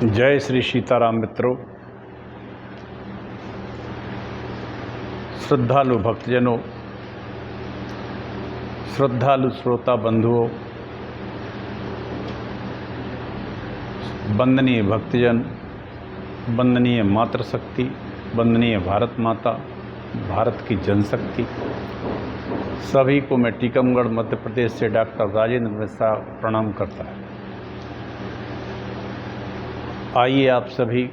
जय श्री सीताराम मित्रों, श्रद्धालु भक्तजनों, श्रद्धालु श्रोता बंधुओं, वंदनीय भक्तजन, वंदनीय मातृशक्ति, वंदनीय भारत माता, भारत की जनशक्ति, सभी को मैं टीकमगढ़ मध्य प्रदेश से डॉक्टर राजेंद्र मिश्रा प्रणाम करता है। आइए आप सभी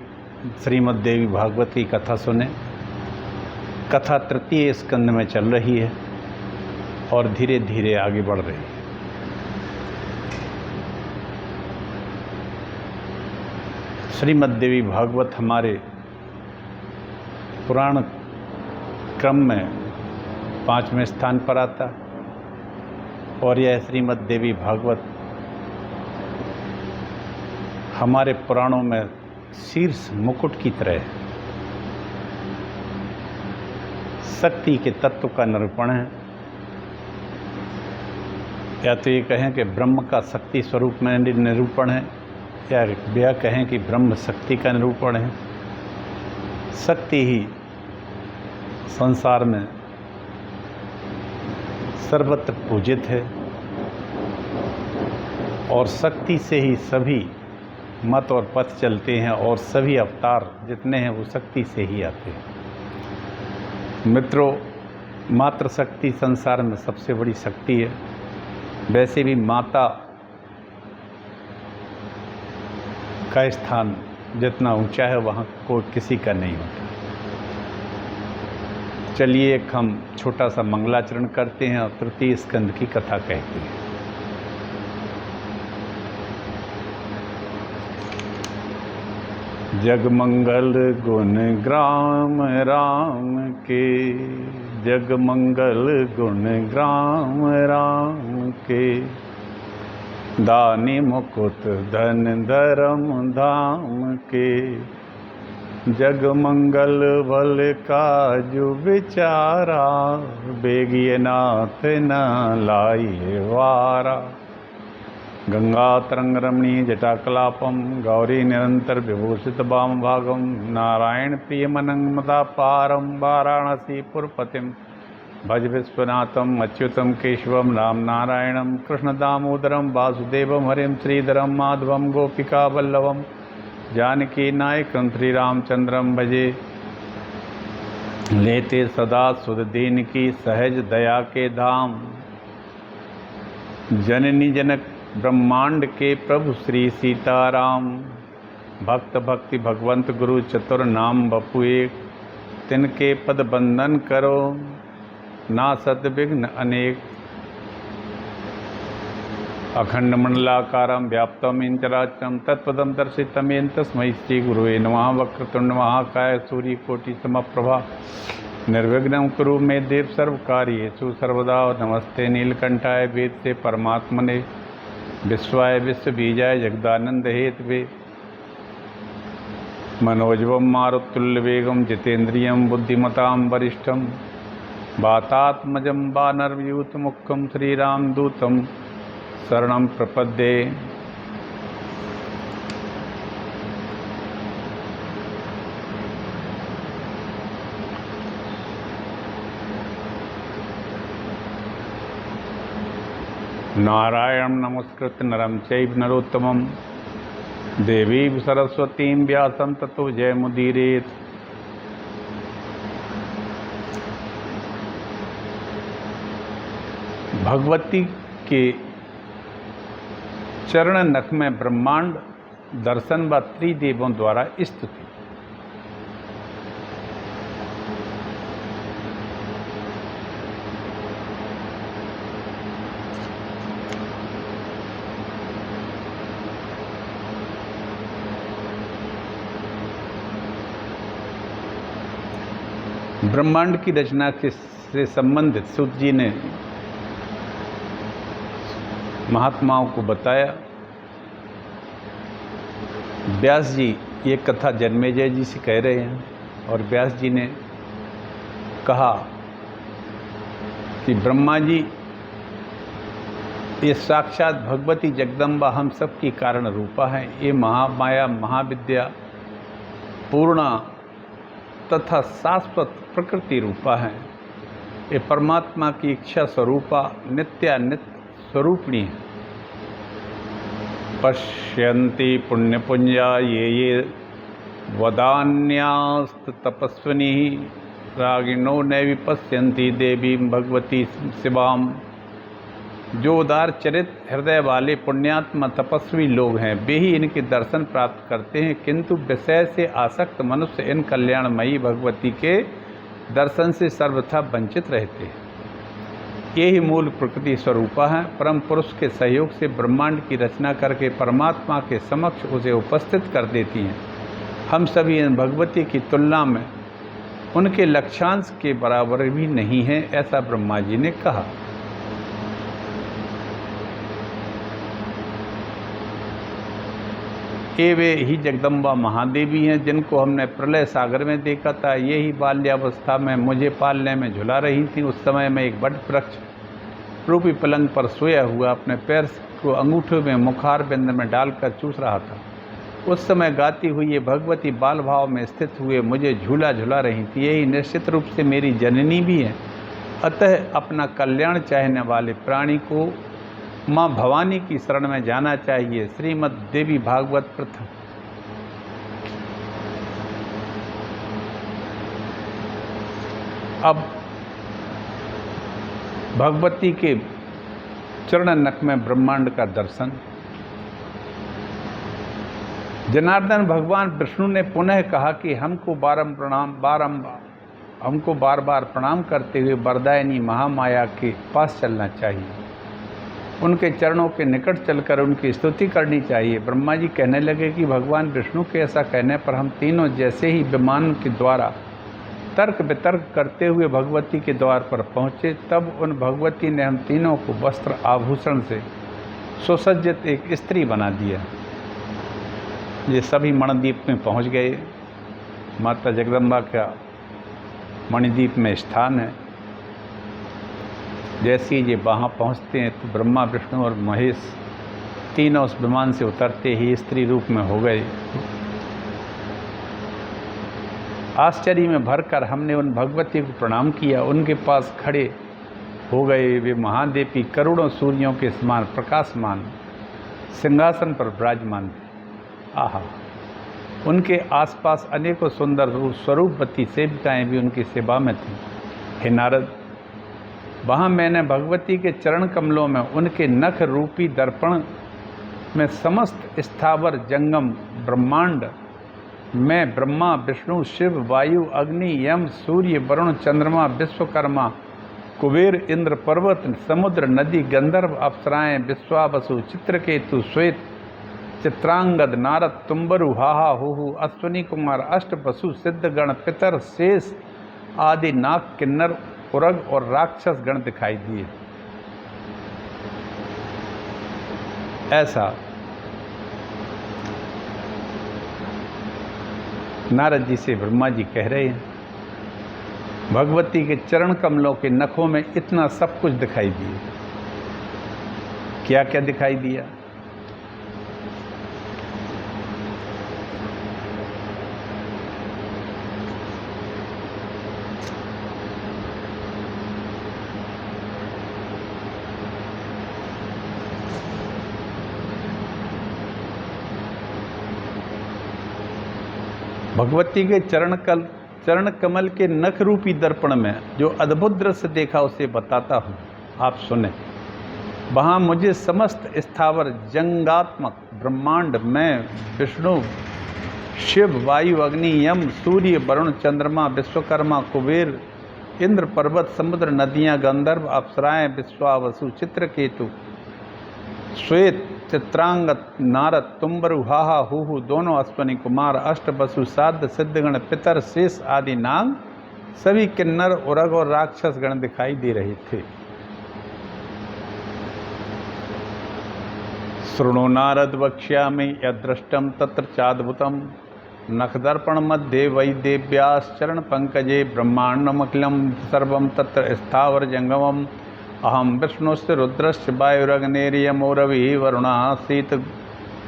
श्रीमद् देवी भागवत की कथा सुने। कथा तृतीय स्कंद में चल रही है और धीरे धीरे आगे बढ़ रही है। श्रीमद् देवी भागवत हमारे पुराण क्रम में 5वें स्थान पर आता और यह श्रीमद् देवी भागवत हमारे पुराणों में शीर्ष मुकुट की तरह शक्ति के तत्व का निरूपण है, या तो ये कहें कि ब्रह्म का शक्ति स्वरूप में निरूपण है, या यह कहें कि ब्रह्म शक्ति का निरूपण है। शक्ति ही संसार में सर्वत्र पूजित है और शक्ति से ही सभी मत और पथ चलते हैं और सभी अवतार जितने हैं वो शक्ति से ही आते हैं। मित्रों, मातृशक्ति संसार में सबसे बड़ी शक्ति है। वैसे भी माता का स्थान जितना ऊंचा है वहाँ कोई किसी का नहीं होता। चलिए एक हम छोटा सा मंगलाचरण करते हैं और तृतीय स्कंद की कथा कहते हैं। जगमंगल गुण ग्राम राम के, जगमंगल गुण ग्राम राम के, दानी मुकुट धन धर्म धाम के, जगमंगल बल काजु विचारा, बेगिय नाथ न लाइए वारा, गंगा तरंग रमणीय जटाकलापम, गौरी निरंतर विभूषित वाम भागम, नारायण प्रिय मनंगमता पारम, वाराणसी पुरपतिम भज विश्वनाथम, अच्युतम केशवम राम नारायणम, कृष्ण दामोदरम वासुदेवम हरिम श्रीधरम माधवम गोपिका वल्लभम, जानकी नायकम श्री रामचंद्रम भजे, लेते सदा सुध दीन की सहज दया के धाम, जननी जनक ब्रह्मांड के प्रभु श्री सीताराम, भक्त भक्ति भगवंत गुरु चतुर नाम बपु एक, तिनके पद बंदन करो ना सत विघ्न अनेक, अखंड मंडलाकारं व्याप्तं येन चराचरं तत्पदं दर्शितं येन तस्मै श्री गुरुवे नमः। वक्रतुंड महाकाय सूर्यकोटि समप्रभा, निर्विघ्नं कुरु मे देव सर्वकार्येषु सर्वदा। नमस्ते नीलकंठाय वेद से परमात्मने, विश्वाय विश्वबीजाय जगदानंद हेतवे, मनोजवं मारुतुल्यवेगं जितेन्द्रियं बुद्धिमतां वरिष्ठं, वातात्मजं वानरयूथमुख्यं श्रीरामदूतं शरणं प्रपद्ये। नारायण नमस्कृत्य नरं चैव नरोत्तमं, देवीं सरस्वतीं व्यासं ततो जयमुदीरयेत्। भगवती के चरण नख में ब्रह्मांड दर्शन व त्रिदेवों द्वारा स्तुति। ब्रह्मांड की रचना से संबंधित सूत जी ने महात्माओं को बताया। व्यास जी ये कथा जन्मेजय जी से कह रहे हैं और व्यास जी ने कहा कि ब्रह्मा जी ये साक्षात भगवती जगदम्बा हम सब की कारण रूपा है। ये महामाया महाविद्या पूर्णा तथा शाश्वत प्रकृति रूपा है। ये परमात्मा की इच्छा स्वरूपा नित्यानित्य स्वरूपिणी है। पश्यन्ति पुण्यपुंजा ये वदान्यास्त तपस्विनी रागिणो नैवि पश्यन्ति देवी भगवती शिवाम। जो उदार चरित हृदय वाले पुण्यात्मा तपस्वी लोग हैं वे ही इनके दर्शन प्राप्त करते हैं, किंतु विषय से आसक्त मनुष्य इन कल्याणमयी भगवती के दर्शन से सर्वथा वंचित रहते हैं। ये ही मूल प्रकृति स्वरूपा है। परम पुरुष के सहयोग से ब्रह्मांड की रचना करके परमात्मा के समक्ष उसे उपस्थित कर देती हैं। हम सभी इन भगवती की तुलना में उनके लक्ष्यांश के बराबर भी नहीं हैं, ऐसा ब्रह्मा जी ने कहा। ये वे ही जगदम्बा महादेवी हैं जिनको हमने प्रलय सागर में देखा था। ये ही बाल्यावस्था में मुझे पालने में झुला रही थी। उस समय मैं एक बट वृक्ष रूपी पलंग पर सोया हुआ अपने पैर को अंगूठे में मुखार बिंद में डालकर चूस रहा था। उस समय गाती हुई ये भगवती बाल भाव में स्थित हुए मुझे झूला झुला रही थी। यही निश्चित रूप से मेरी जननी भी है। अतः अपना कल्याण चाहने वाले प्राणी को माँ भवानी की शरण में जाना चाहिए। श्रीमद् देवी भागवत प्रथम अब भगवती के चरण नख में ब्रह्मांड का दर्शन। जनार्दन भगवान विष्णु ने पुनः कहा कि हमको बार बार प्रणाम करते हुए वरदायिनी महामाया के पास चलना चाहिए। उनके चरणों के निकट चलकर उनकी स्तुति करनी चाहिए। ब्रह्मा जी कहने लगे कि भगवान विष्णु के ऐसा कहने पर हम तीनों जैसे ही विमान के द्वारा तर्क वितर्क करते हुए भगवती के द्वार पर पहुँचे, तब उन भगवती ने हम तीनों को वस्त्र आभूषण से सुसज्जित एक स्त्री बना दिया। ये सभी मणिद्वीप में पहुँच गए। माता जगदम्बा का मणिद्वीप में स्थान है। जैसे ही ये वहाँ पहुँचते हैं तो ब्रह्मा विष्णु और महेश तीनों उस विमान से उतरते ही स्त्री रूप में हो गए। आश्चर्य में भरकर हमने उन भगवती को प्रणाम किया। उनके पास खड़े हो गए। वे महादेवी करोड़ों सूर्यों के समान प्रकाशमान सिंहासन पर विराजमान थे। आहा, उनके आसपास अनेकों सुंदर स्वरूपवती सेविकाएँ भी उनकी सेवा में थीं। हे नारद, वहाँ मैंने भगवती के चरण कमलों में उनके नख रूपी दर्पण में समस्त स्थावर जंगम ब्रह्मांड में ब्रह्मा विष्णु शिव वायु अग्नि यम सूर्य वरुण चंद्रमा विश्वकर्मा कुबेर इंद्र पर्वत समुद्र नदी गंधर्व अप्सराएं विश्वावसु चित्रकेतु श्वेत चित्रांगद नारद तुम्बरु हाहा हुहु अश्वनी कुमार अष्टवसु सिद्धगण पितर शेष आदि नाग किन्नर उरग और राक्षस गण दिखाई दिए। ऐसा नारद जी से ब्रह्मा जी कह रहे हैं। भगवती के चरण कमलों के नखों में इतना सब कुछ दिखाई दिया। क्या क्या दिखाई दिया? भगवती के चरण कमल के नख रूपी दर्पण में जो अद्भुत दृश्य देखा उसे बताता हूँ, आप सुने। वहाँ मुझे समस्त स्थावर जंगात्मक ब्रह्मांड में विष्णु शिव वायु अग्नि यम सूर्य वरुण चंद्रमा विश्वकर्मा कुबेर इंद्र पर्वत समुद्र नदियाँ गंधर्व अप्सराएं विश्वावसु चित्रकेतु श्वेत चित्रांगत नारद तुम्बरु हाहा हुहु दोनों अश्वनी कुमार अष्टवसु साध सिद्धगण पितर शेष आदि नाग सभी किन्नर उरग और राक्षस गण दिखाई दे रहे थे। शृणु नारद वक्ष्यामि यदृष्टम तत्र चाद्भुतम नखदर्पण मध्ये वैदेव्याश्चरण पंकजे ब्रह्मांडमखिलम सर्वम तत्र स्थावर जंगमम अहम विष्णुश्च रुद्रश्च वायुरग्निर्यमोरविः वरुणः शीत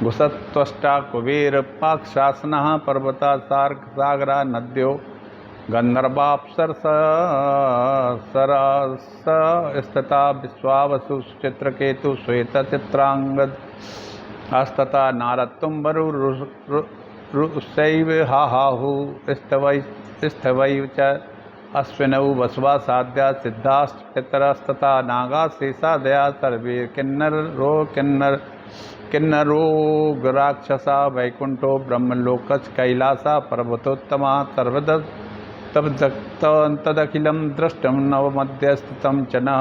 घुसत्वष्टा कुबेर पाकशासनः पर्वता सार्क सागरा नद्यो गंधर्वाप्सरस स्थिता विश्वावसु चित्रकेतु श्वेत चित्रांगद अस्तता नारद तुम्बरुशैव हाहु स्थवै च अश्विनौ वसवा साध्या सिद्धाश्च पितरस्तथा नागा शेषादया सर्वे किन्नरो राक्षसा वैकुंठो ब्रह्मलोकच कैलासा पर्वतोत्तमा तदखिलं दृष्टं नवमध्यस्थितं च न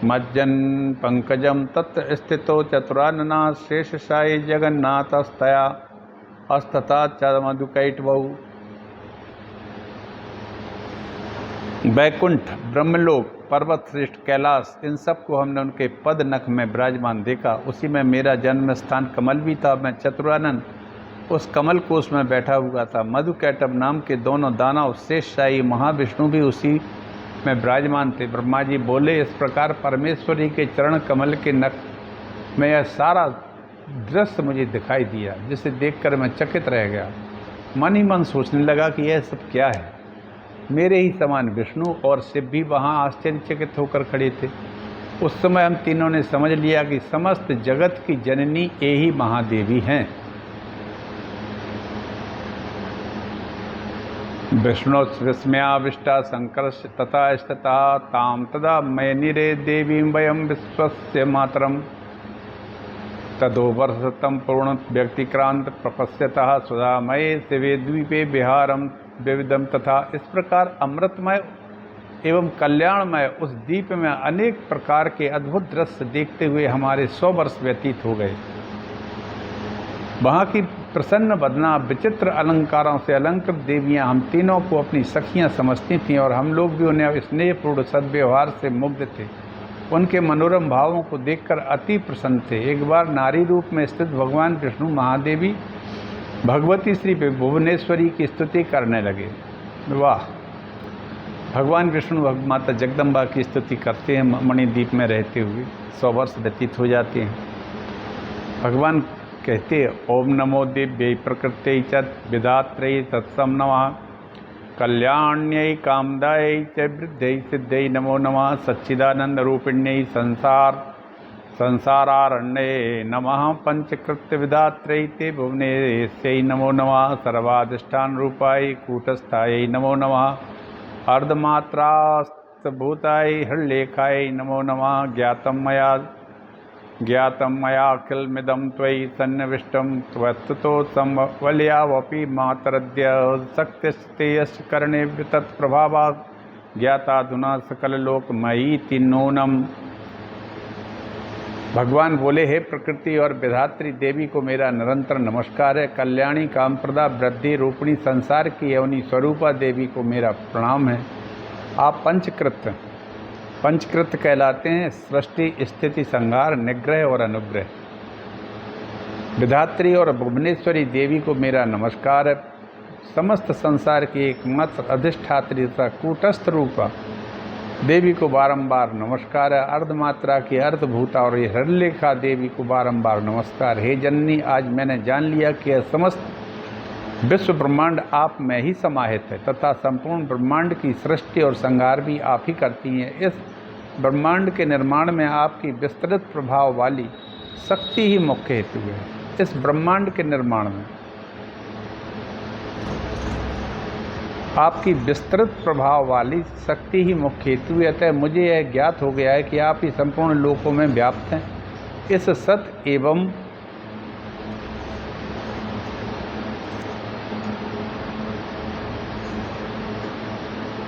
मज्जन् पंकजं तत्र स्थितो चतुरानना शेषशायी जगन्नाथस्तया अस्तता च मधुकैटवौ वैकुंठ ब्रह्मलोक पर्वत श्रेष्ठ कैलाश इन सबको हमने उनके पद नख में विराजमान देखा। उसी में मेरा जन्म स्थान कमल भी था। मैं चतुरानन उस कमल कोष में बैठा हुआ था। मधुकैटव नाम के दोनों दानव शेषशायी महाविष्णु भी उसी में विराजमान थे। ब्रह्मा जी बोले, इस प्रकार परमेश्वरी के चरण कमल के नख में यह सारा दृश्य मुझे दिखाई दिया, जिसे देखकर मैं चकित रह गया। मन ही मन सोचने लगा कि यह सब क्या है। मेरे ही समान विष्णु और शिव भी वहाँ आश्चर्यचकित होकर खड़े थे। उस समय हम तीनों ने समझ लिया कि समस्त जगत की जननी यही महादेवी हैं। विष्णु विस्मयाविष्टा संकर्ष तथा स्थिता ताम तदा मयनिरे देवीं वयं विश्वस्य मातरम तदो वर्षतम पूर्ण व्यक्तिक्रांत प्रपश्यतः सुधामये शिवे द्वीपे विहारम विविधम तथा। इस प्रकार अमृतमय एवं कल्याणमय उस द्वीप में अनेक प्रकार के अद्भुत दृश्य देखते हुए हमारे 100 वर्ष व्यतीत हो गए। वहाँ की प्रसन्न बदना विचित्र अलंकारों से अलंकृत देवियाँ हम तीनों को अपनी सखियाँ समझती थीं और हम लोग भी उन्हें स्नेहपूर्ण सद्व्यवहार से मुग्ध थे। उनके मनोरम भावों को देखकर अति प्रसन्न थे। एक बार नारी रूप में स्थित भगवान विष्णु महादेवी भगवती श्री भुवनेश्वरी की स्तुति करने लगे। वाह! भगवान विष्णु माता जगदम्बा की स्तुति करते हैं मणिद्वीप में रहते हुए। 100 वर्ष व्यतीत हो जाते हैं। भगवान कहते हैं, ओम नमो दिव्यै प्रकृत्यै च विधात्रै तत्सम नमः कल्याण्यै कामदायै च वृद्ध्यै सिद्ध्यै नमो नमः सच्चिदानंद रूपिण्यै संसारारण्ये नमः पंचकृत्य विधात्रै ते भुवनेश्यै नमो नमः सर्वाधिष्ठान रूपाय कूटस्थायै नमो नमः अर्धमात्रास्तभूताय हृल्लेखाय नमो नमः ज्ञातं मयाखिलमिदं त्वयि सन्निविष्टं त्वत्तो संवल्यावपि मातरद्य शक्तिस्ते यस्य कर्णे तत्प्रभावात् ज्ञाताधुना सकललोकमयीति नूनम। भगवान बोले, हे प्रकृति और विधात्री देवी को मेरा निरंतर नमस्कार है। कल्याणी कामप्रदा वृद्धि रूपिणी संसार की यवनी स्वरूपा देवी को मेरा प्रणाम है। आप पंचकृत कहलाते हैं, सृष्टि स्थिति संहार निग्रह और अनुग्रह। विधात्री और भुवनेश्वरी देवी को मेरा नमस्कार है। समस्त संसार की एकमात्र अधिष्ठात्री तथा कूटस्थ रूपा देवी को बारंबार नमस्कार है। अर्धमात्रा की अर्धभूता और ये हृल्लेखा देवी को बारंबार नमस्कार। हे जननी, आज मैंने जान लिया कि यह समस्त विश्व ब्रह्मांड आप में ही समाहित है तथा संपूर्ण ब्रह्मांड की सृष्टि और संहार भी आप ही करती हैं। इस ब्रह्मांड के निर्माण में आपकी विस्तृत प्रभाव वाली शक्ति ही मुख्य हेतु है। इस ब्रह्मांड के निर्माण में आपकी विस्तृत प्रभाव वाली शक्ति ही मुख्य हेतु है। अतः मुझे यह ज्ञात हो गया है कि आप ही संपूर्ण लोकों में व्याप्त हैं। इस सत एवं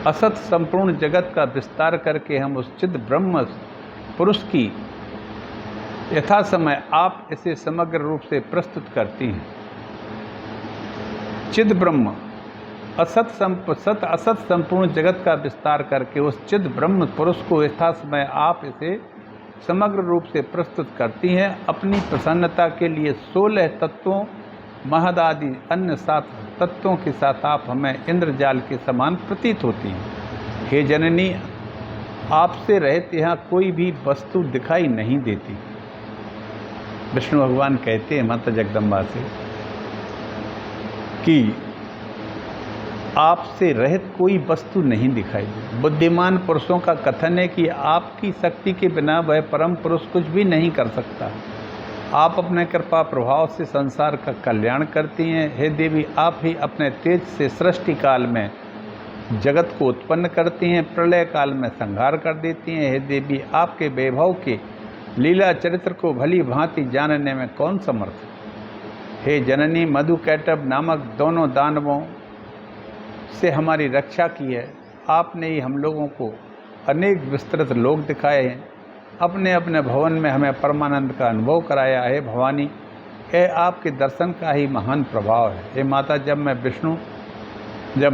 असत संपूर्ण जगत का विस्तार करके हम उस चिद ब्रह्म पुरुष की यथा समय आप इसे समग्र रूप से प्रस्तुत करती हैं। चिद ब्रह्म सत असत संपूर्ण जगत का विस्तार करके उस चिद ब्रह्म पुरुष को यथा समय आप इसे समग्र रूप से प्रस्तुत करती हैं। अपनी प्रसन्नता के लिए 16 तत्वों महद आदि अन्य 7 तत्वों के साथ आप हमें इंद्रजाल के समान प्रतीत होती हैं। हे जननी, आपसे रहित यहाँ कोई भी वस्तु दिखाई नहीं देती। विष्णु भगवान कहते हैं माता जगदम्बा से कि आपसे रहित कोई वस्तु नहीं दिखाई देती। बुद्धिमान पुरुषों का कथन है कि आपकी शक्ति के बिना वह परम पुरुष कुछ भी नहीं कर सकता। आप अपने कृपा प्रभाव से संसार का कल्याण करती हैं। हे देवी, आप ही अपने तेज से सृष्टि काल में जगत को उत्पन्न करती हैं, प्रलय काल में संहार कर देती हैं। हे देवी, आपके वैभव के लीला चरित्र को भली भांति जानने में कौन समर्थ। हे जननी, मधु कैटभ नामक दोनों दानवों से हमारी रक्षा की है। आपने ही हम लोगों को अनेक विस्तृत लोक दिखाए हैं। अपने अपने भवन में हमें परमानंद का अनुभव कराया है। भवानी, यह आपके दर्शन का ही महान प्रभाव है। हे माता, जब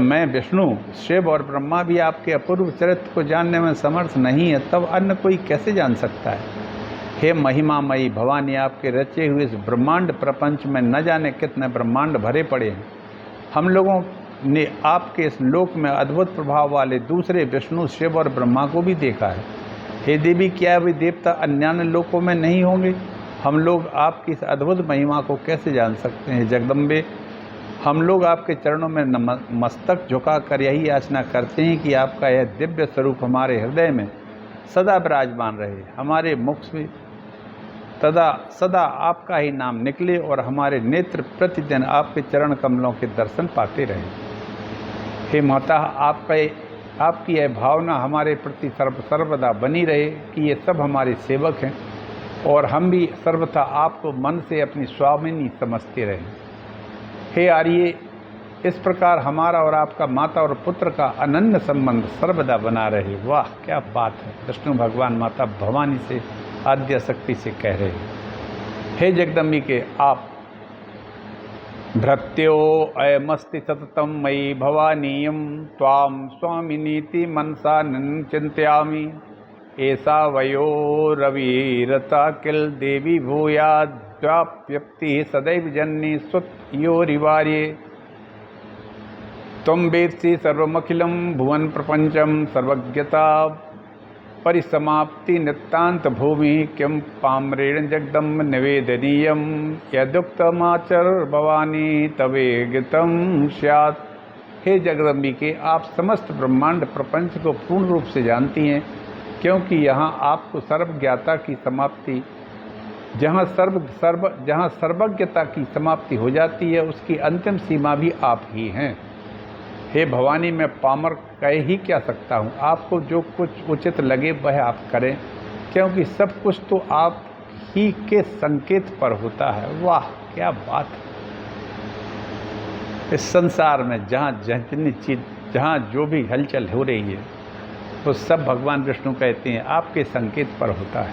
मैं विष्णु, शिव और ब्रह्मा भी आपके अपूर्व चरित्र को जानने में समर्थ नहीं है, तब अन्य कोई कैसे जान सकता है। हे महिमामयी भवानी, आपके रचे हुए इस ब्रह्मांड प्रपंच में न जाने कितने ब्रह्मांड भरे पड़े हैं। हम लोगों ने आपके इस लोक में अद्भुत प्रभाव वाले दूसरे विष्णु, शिव और ब्रह्मा को भी देखा है। हे देवी, क्या वे देवता अन्य लोकों में नहीं होंगे? हम लोग आपकी इस अद्भुत महिमा को कैसे जान सकते हैं। जगदम्बे, हम लोग आपके चरणों में मस्तक झुकाकर यही याचना करते हैं कि आपका यह दिव्य स्वरूप हमारे हृदय में सदा विराजमान रहे। हमारे मुख से सदा आपका ही नाम निकले और हमारे नेत्र प्रतिदिन आपके चरण कमलों के दर्शन पाते रहें। हे माता, आपकी यह भावना हमारे प्रति सर्वदा बनी रहे कि ये सब हमारे सेवक हैं और हम भी सर्वथा आपको मन से अपनी स्वामिनी समझते रहें। हे आर्य, इस प्रकार हमारा और आपका माता और पुत्र का अनन्य संबंध सर्वदा बना रहे। वाह, क्या बात है। विष्णु भगवान माता भवानी से आद्य शक्ति से कह रहे हैं। हे जगदम्बिके, आप भृत्यो अयमस्ति सततम मयि भवानीयं त्वां स्वामिनीति मनसा चिंतयामि। ऐसा वयो रविरता किल देवी भूयाद्व्याप्यप्ति सदैव जननी सुत योरिवार्ये। त्वं वेत्सि सर्वमखिलं भुवन प्रपंचम सर्वज्ञता परिसमाप्ति नितांत भूमि किं पाम्रेण जगदम्ब निवेदनीयं। यदुक्तमाचर भवानी तवे गीतम स्यात्। हे जगदम्बिके, आप समस्त ब्रह्मांड प्रपंच को पूर्ण रूप से जानती हैं, क्योंकि यहाँ आपको सर्वज्ञता की समाप्ति, जहाँ सर्वज्ञता की समाप्ति हो जाती है, उसकी अंतिम सीमा भी आप ही हैं। हे भवानी, मैं पामर कह ही क्या सकता हूँ। आपको जो कुछ उचित लगे वह आप करें, क्योंकि सब कुछ तो आप ही के संकेत पर होता है। वाह, क्या बात है। इस संसार में जहाँ जो भी हलचल हो रही है, वो सब भगवान विष्णु कहते हैं आपके संकेत पर होता है।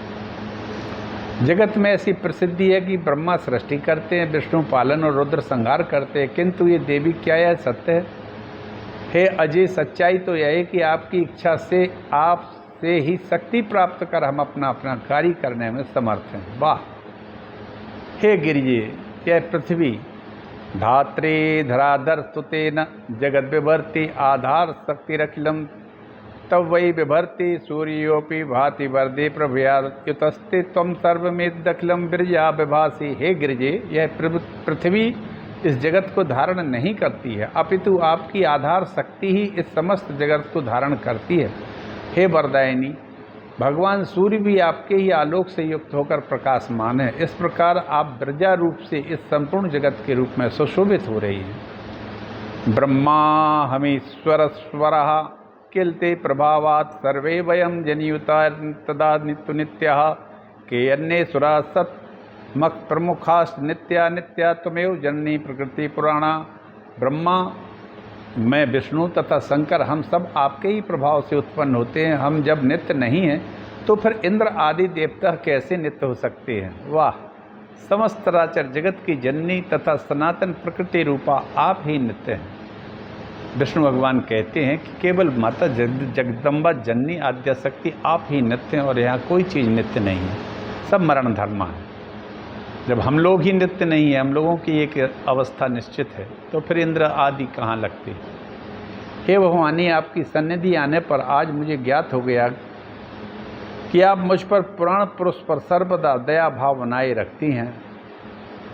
जगत में ऐसी प्रसिद्धि है कि ब्रह्मा सृष्टि करते हैं, विष्णु पालन और रुद्र संहार करते हैं, किंतु ये देवी क्या यह सत्य है? हे अजय, सच्चाई तो यह है कि आपकी इच्छा से आपसे ही शक्ति प्राप्त कर हम अपना कार्य करने में समर्थ हैं। वाह। हे गिरिजे, यह पृथ्वी धात्रे धराधर स्तुतेन जगद विभर्ति आधार शक्तिरखिलम तब वही विभर्ति सूर्योपि भाति वर्दे प्रभयायुतस्ते तम सर्वमेदखिलम विरजा विभासी। हे गिरिजे, यह पृथ्वी इस जगत को धारण नहीं करती है, अपितु आपकी आधार शक्ति ही इस समस्त जगत को धारण करती है। हे वरदायिनी, भगवान सूर्य भी आपके ही आलोक से युक्त होकर प्रकाशमान है। इस प्रकार आप विरजा रूप से इस संपूर्ण जगत के रूप में सुशोभित हो रही हैं। ब्रह्मा हमीश्वर स्वरः किलते प्रभावात् सर्वे वयम जनियुता तदा नित्या के अन्य सुरा सत मक प्रमुखास्त नित्या नित्या त्वमेव जननी प्रकृति पुराणा। ब्रह्मा, मैं विष्णु तथा शंकर, हम सब आपके ही प्रभाव से उत्पन्न होते हैं। हम जब नित्य नहीं हैं तो फिर इंद्र आदि देवता कैसे नित्य हो सकते हैं। वाह। समस्त चराचर जगत की जननी तथा सनातन प्रकृति रूपा आप ही नित्य हैं। विष्णु भगवान कहते हैं कि केवल माता जगदम्बा जननी आद्याशक्ति आप ही नित्य हैं और यहाँ कोई चीज़ नित्य नहीं है, सब मरण धर्मा है। जब हम लोग ही नित्य नहीं है, हम लोगों की एक अवस्था निश्चित है, तो फिर इंद्र आदि कहाँ लगते। हे भवानी, आपकी सन्निधि आने पर आज मुझे ज्ञात हो गया कि आप मुझ पर पुराण पुरुष पर सर्वदा दया भाव बनाए रखती हैं,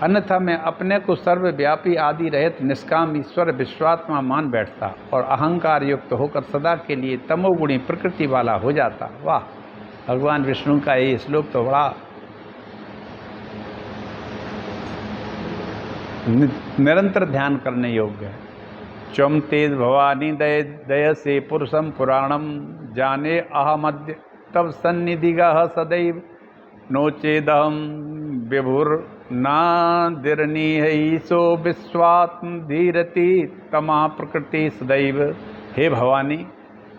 अन्यथा मैं अपने को सर्वव्यापी आदि रहित निष्काम ईश्वर विश्वात्मा मान बैठता और अहंकार युक्त होकर सदा के लिए तमोगुणी प्रकृति वाला हो जाता। वाह, भगवान विष्णु का ये श्लोक तो बड़ा निरंतर ध्यान करने योग्य है। चम तेज भवानी दय दय से पुरुषम पुराणम जाने अहमद्य तब सन्निधिगः सदैव नोचेदहम विभुर्नादिर्निहैसो विश्वात्म धीरति तमा प्रकृति सदैव। हे भवानी,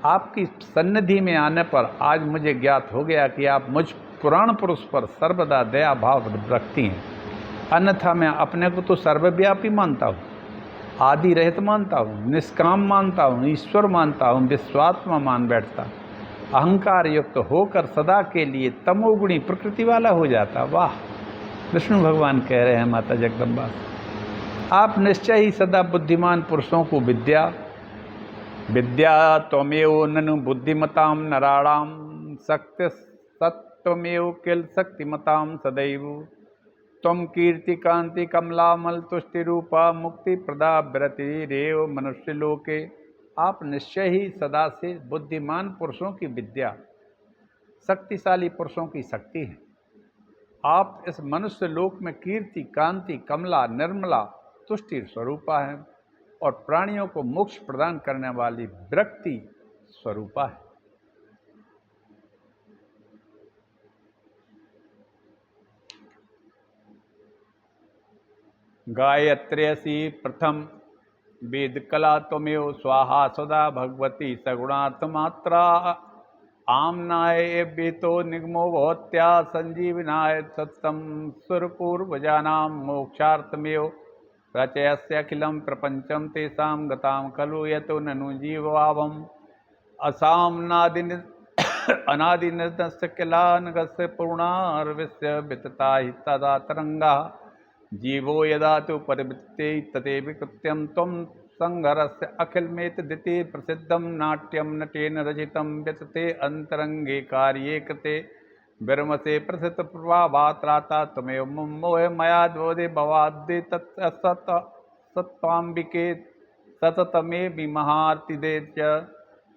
आपकी सन्निधि में आने पर आज मुझे ज्ञात हो गया कि आप मुझ पुराण पुरुष पर सर्वदा दया भाव रखती हैं, अन्यथा मैं अपने को तो सर्वव्यापी मानता हूँ, आदि रहित मानता हूँ, निष्काम मानता हूँ, ईश्वर मानता हूँ, विश्वात्मा मान बैठता, अहंकार युक्त होकर सदा के लिए तमोगुणी प्रकृति वाला हो जाता। वाह, विष्णु भगवान कह रहे हैं माता जगदम्बा, आप निश्चय ही सदा बुद्धिमान पुरुषों को विद्या त्वमेव ननु बुद्धिमताम नराणाम शक्ति सत्वमेव किल शक्तिमताम सदैव त्वं कीर्ति कांति कमलामल तुष्टि रूपा मुक्ति प्रदा व्रति रेव मनुष्य लोके। आप निश्चय ही सदा से बुद्धिमान पुरुषों की विद्या, शक्तिशाली पुरुषों की शक्ति है। आप इस मनुष्य लोक में कीर्ति कांति कमला निर्मला तुष्टि स्वरूपा है और प्राणियों को मोक्ष प्रदान करने वाली वृत्ति स्वरूपा है। गायत्र्यसि प्रथम वेद कला त्वमेव स्वाहा सदा भगवती सगुणात्मात्रा आमनाय वेतो निगमो भवत्या संजीवनाय सत्तम सुरपूर्वजानां मोक्षार्थमेव रचयस्य अखिलं प्रपंचम तेषां गतां खलु यतो ननु जीवावम् असाम्नादिन अनादिनिर्दस्य किलानगस्य पूर्णार्विस्य वितता हि तदा तरंगा जीवो यदा तु परिवृत्ते तते विकृत्यं त्वं संघरस्य अखिलमेत दिति प्रसिद्धं नाट्यं नटेन रचितं व्यतते अंतरंगे कार्ये कृते विरमसे प्रसिद्ध प्रभावात्राता त्वमेव मोह मया द्वोदे भवाद्दे तत्सत सत्वाम्बिके सततमे विमहार्तिदे च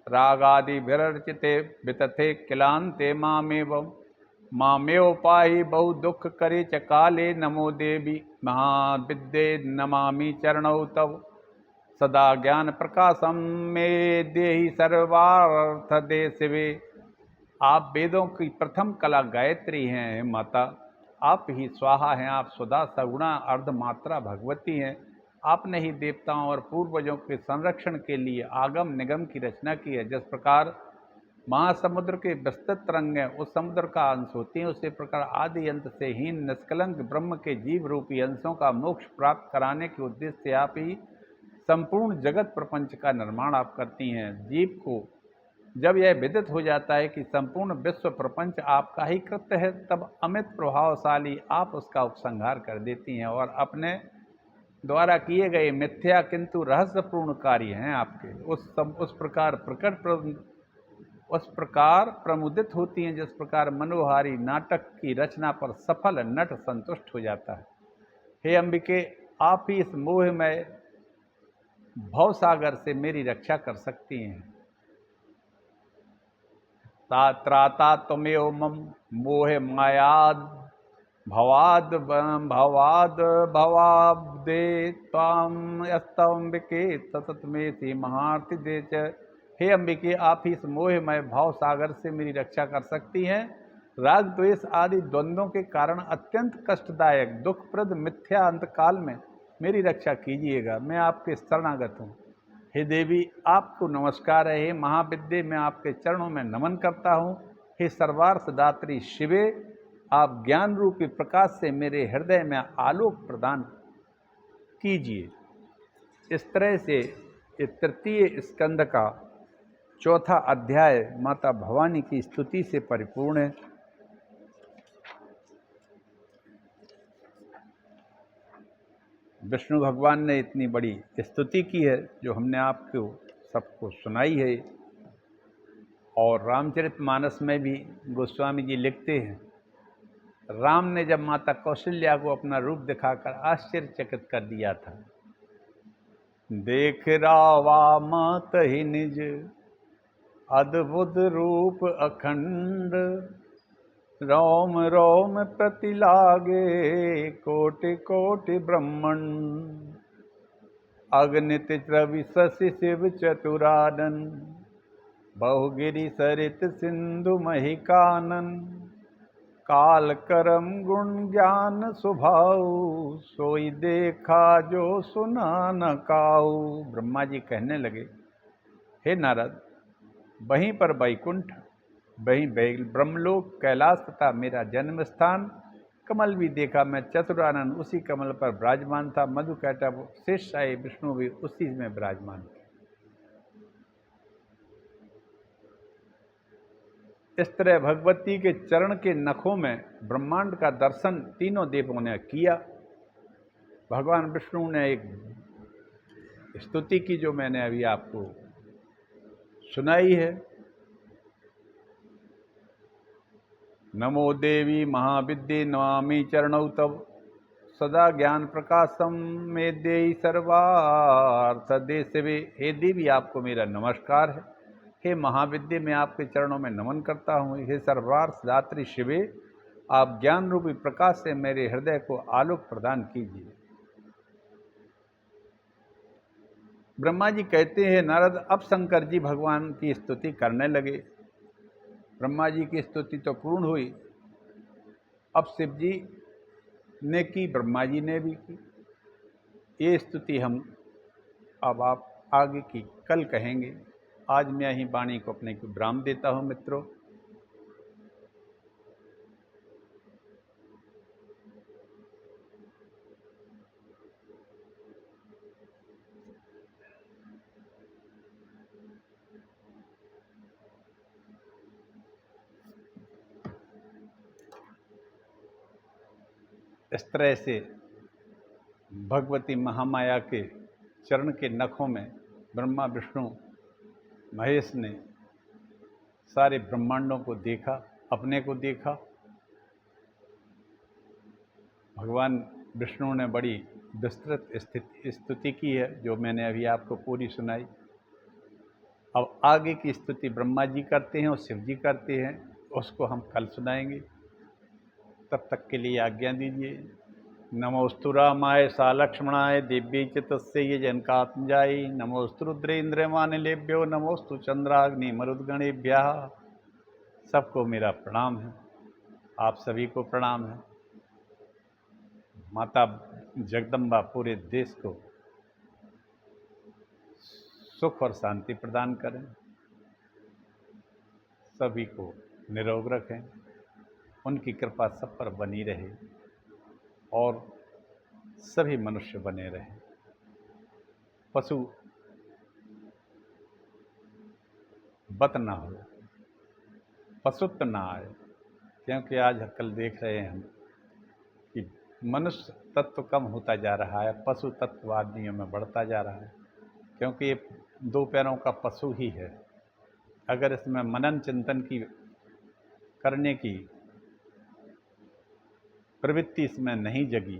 रागादि विरचिते वितथे किलान्ते मामेव पाहि बहु दुख करे च काले नमो देवी महाविद्ये नमामि चरणौ तव सदा ज्ञान प्रकाशम मे देहि सर्वार्थ दे शिवे। आप वेदों की प्रथम कला गायत्री हैं माता, आप ही स्वाहा हैं, आप सदा सगुणा अर्धमात्रा भगवती हैं। आपने ही देवताओं और पूर्वजों के संरक्षण के लिए आगम निगम की रचना की है। जिस प्रकार महासमुद्र के विस्तृत तरंगें उस समुद्र का अंश होती हैं, उसी प्रकार आदि अंत से हीन निष्कलंक ब्रह्म के जीव रूपी अंशों का मोक्ष प्राप्त कराने के उद्देश्य से आप ही संपूर्ण जगत प्रपंच का निर्माण आप करती हैं। जीव को जब यह विदित हो जाता है कि संपूर्ण विश्व प्रपंच आपका ही कृत्य है, तब अमित प्रभावशाली आप उसका उपसंहार कर देती हैं और अपने द्वारा किए गए मिथ्या किंतु रहस्यपूर्ण कार्य हैं आपके उस प्रकार प्रमुदित होती हैं जिस प्रकार मनोहारी नाटक की रचना पर सफल नट संतुष्ट हो जाता है। हे अंबिके, आप ही इस मोह में भवसागर से मेरी रक्षा कर सकती हैं। त्राता त्वमेव मम मोह मायाद भवाद भवाब्दे त्वां यस्तंबिके सततमेति महार्ति दे च। हे अंबिके, आप ही इस मोहमय भाव सागर से मेरी रक्षा कर सकती हैं। राग द्वेष आदि द्वंद्वों के कारण अत्यंत कष्टदायक दुखप्रद मिथ्या अंतकाल में मेरी रक्षा कीजिएगा। मैं आपके शरणागत हूँ। हे देवी, आपको नमस्कार है। हे महाविद्ये, मैं आपके चरणों में नमन करता हूँ। हे सर्वार्थदात्री शिवे, आप ज्ञान रूपी प्रकाश से मेरे हृदय में आलोक प्रदान कीजिए। इस तरह से इस तृतीय स्कंद का चौथा अध्याय माता भवानी की स्तुति से परिपूर्ण है। विष्णु भगवान ने इतनी बड़ी स्तुति की है जो हमने आपको सबको सुनाई है। और रामचरितमानस में भी गोस्वामी जी लिखते हैं, राम ने जब माता कौशल्या को अपना रूप दिखाकर आश्चर्यचकित कर दिया था। देख रावा मात ही निज अद्भुत रूप अखंड, रोम रोम प्रति लागे कोटि कोटि ब्रह्मंड, अगणित रवि शशि शिव चतुरानन, बहुगिरि सरित सिंधु मही कानन, काल करम गुण ज्ञान स्वभाव, सोई देखा जो सुना न काऊ। ब्रह्मा जी कहने लगे, हे नारद, वहीं पर वैकुंठ, वहीं ब्रह्मलोक, कैलाश तथा मेरा जन्म स्थान, कमल भी देखा मैं, चतुरानन उसी कमल पर विराजमान था, मधुकैटभ शेषशायी विष्णु भी उसी में विराजमान थे। इस तरह भगवती के चरण के नखों में ब्रह्मांड का दर्शन तीनों देवों ने किया। भगवान विष्णु ने एक स्तुति की जो मैंने अभी आपको सुनाई है। नमो देवी महाविद्ये नमामि चरणौ तव, सदा ज्ञान प्रकाशम मे देहि सर्वार्थ देशवे। हे देवी, आपको मेरा नमस्कार है। हे महाविद्य, मैं आपके चरणों में नमन करता हूँ। हे सर्वार्थ दात्री शिवे, आप ज्ञान रूपी प्रकाश से मेरे हृदय को आलोक प्रदान कीजिए। ब्रह्मा जी कहते हैं, नारद, अब शंकर जी भगवान की स्तुति करने लगे। ब्रह्मा जी की स्तुति तो पूर्ण हुई, अब शिव जी ने की, ब्रह्मा जी ने भी की। ये स्तुति हम अब आप आगे की कल कहेंगे। आज मैं यही वाणी को अपने को विराम देता हूँ मित्रों। इस तरह से भगवती महामाया के चरण के नखों में ब्रह्मा विष्णु महेश ने सारे ब्रह्मांडों को देखा, अपने को देखा। भगवान विष्णु ने बड़ी विस्तृत स्तुति की है, जो मैंने अभी आपको पूरी सुनाई। अब आगे की स्तुति ब्रह्मा जी करते हैं और शिव जी करते हैं, उसको हम कल सुनाएंगे। तब तक के लिए आज्ञा दीजिए। नमोस्तु रामाय सा लक्ष्मणाय दिव्य च तस्यै जनकात्मजायै, नमोस्तु रुद्रेन्द्रमानिलेभ्यो, नमोस्तु चंद्राग्नि मरुद्गणेभ्यः। सबको मेरा प्रणाम है, आप सभी को प्रणाम है। माता जगदम्बा पूरे देश को सुख और शांति प्रदान करें, सभी को निरोग रखें, उनकी कृपा सब पर बनी रहे और सभी मनुष्य बने रहें। पशु बत ना हो, पशुत्व ना आए, क्योंकि आज कल देख रहे हैं हम कि मनुष्य तत्व कम होता जा रहा है, पशु तत्व आदमियों में बढ़ता जा रहा है, क्योंकि ये दो पैरों का पशु ही है। अगर इसमें मनन चिंतन की करने की प्रवृत्ति इसमें नहीं जगी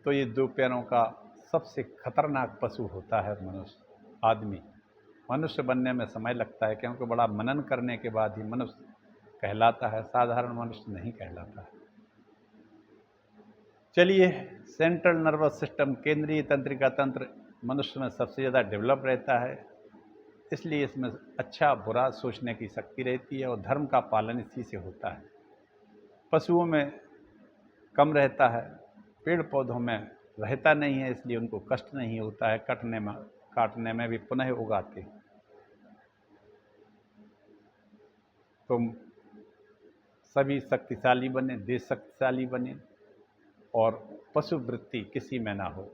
तो ये दो पैरों का सबसे खतरनाक पशु होता है मनुष्य। आदमी मनुष्य बनने में समय लगता है, क्योंकि बड़ा मनन करने के बाद ही मनुष्य कहलाता है, साधारण मनुष्य नहीं कहलाता है। चलिए, सेंट्रल नर्वस सिस्टम, केंद्रीय तंत्रिका तंत्र मनुष्य में सबसे ज़्यादा डेवलप रहता है, इसलिए इसमें अच्छा बुरा सोचने की शक्ति रहती है और धर्म का पालन इसी से होता है। पशुओं में कम रहता है, पेड़ पौधों में रहता नहीं है, इसलिए उनको कष्ट नहीं होता है, काटने में भी पुनः उगाते हैं। तुम सभी शक्तिशाली बने, देश शक्तिशाली बने और पशु वृत्ति किसी में ना हो,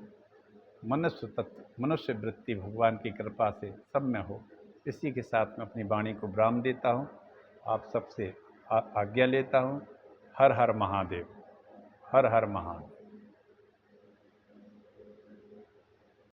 मनुष्य तत्व, मनुष्य वृत्ति भगवान की कृपा से सब में हो। इसी के साथ मैं अपनी वाणी को विराम देता हूँ, आप सबसे आज्ञा लेता हूँ। हर हर महादेव, हर हर महादेव।